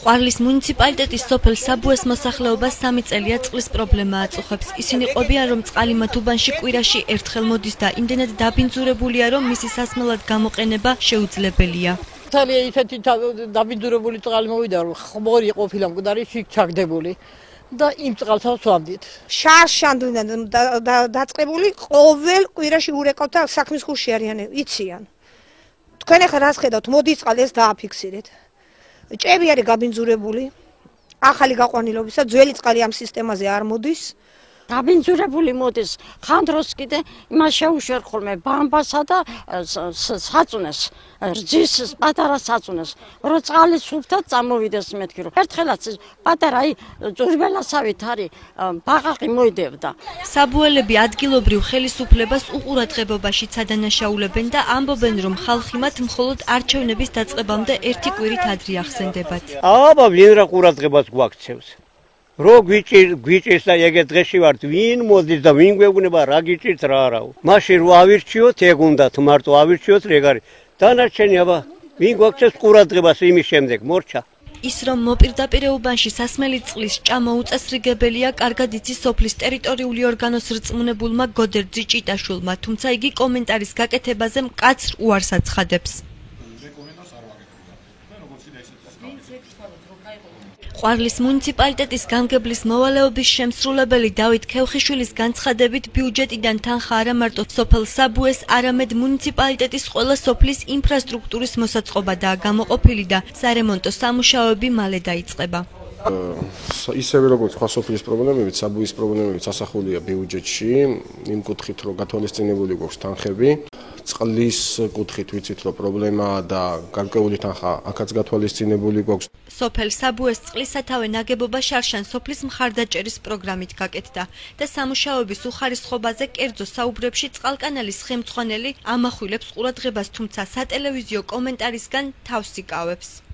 ყვარლის მუნიციპალიტეტის სოფელ საბუეს მოსახლეობას 3 წელია წყლის პრობლემა აწუხებს. ისინი ყვებიან, რომ წყალი მათ უბანში კვირაში ერთხელ მოდის და იმდენად დაბინძურებულია, რომ მისი სასმელად გამოყენება შეუძლებელია. თალია ისეთი დაბინძურებული წყალი მოვიდა, რომ ხმორი ყოფილა მკვდარი შიგ ჩაგდებული. და იმ წყალსაც ვამდით. შარშანდუნად დაწყებული ყოველ კვირაში ურეკავთ და საქმის ხუში არიან, იციან. თქვენ ახლა რას ხედავთ, მოდის წყალი ეს დააფიქსირეთ. ჭები არის გაბინძურებული, ახალი გაყვანილობისა, ძველი წყალი ამ სისტემაზე არ მოდის. დაბინძურებული მოდის, ხანდროს კიდე იმას შეუშვერ ხოლმე ბამბასა და საწუნეს, რძის პატარა საწუნეს, რომ წყალი სუფთად წამოვიდეს მეთქი რომ ერთხელაც პატარა ძურბელასავით არის ბაყაყი მოიდებდა. საბუელები ადგილობრივ ხელისუფლებას უყურადღებობაშიც ადანაშაულებენ და ამბობენ, რომ ხალხი მათ მხოლოდ არჩევნების დაწყებამდე ერთი კვირით ადრე ახსენდებათ. აბა ვინ რა ყურადღებას გვაქცევს? რო გვიჭირს და ეგეთ დღეში ვართ, ვინ მოდის და ვინ გვეგუნება რა გიჭირთ რა არაო. მაშინ რო ავირჩიოთ, ეგ უნდათ მარტო ავირჩიოთ, ეგ არის. დანარჩენი აბა ვინ გვაქცევს ყურადღებას იმის შემდეგ, მორჩა. ის რომ მოპირდაპირე უბანში სასმელი წყლის ჭამა უწესრიგებელია, კარგად იცის სოფლის ტერიტორიული ორგანოს რწმუნებულმა გოდერძი ჭიტაშვილმა, თუმცა იგი კომენტარის გაკეთებაზე მკაცრ უარს აცხადებს. ყვარლის მუნიციპალიტეტის გამგებლის მოვალეობის შემსრულებელი დავით ქევხიშვილის განცხადებით ბიუჯეტიდან თანხა არა მარტო სოფელ საბუეს, არამედ მუნიციპალიტეტის ყველა სოფლის ინფრასტრუქტურის მოსაწყობადაა გამოყოფილი და სარემონტო სამუშაოები მალე დაიწყება. ისევე როგორც სხვა სოფლის პრობლემებით, საბუის პრობლემებით ასახულია ბიუჯეტში, იმ კუთხით რომ გათვალისწინებული გვაქვს თანხები. წყლის კუთხით ვიცით რომ პრობლემაა და გარკვეული თანხა აქაც გათვალისწინებული გვაქვს. სოფელ საბუეს წყლის სათავე ნაგებობა შარშან სოფლის მხარდაჭერის პროგრამით გაკეთდა და სამუშაოების უხარისხობაზე კერძო საუბრებში წყალკანალის ხელმძღვანელი ამახვილებს ყურადღებას, თუმცა სატელევიზიო კომენტარისგან თავს იკავებს.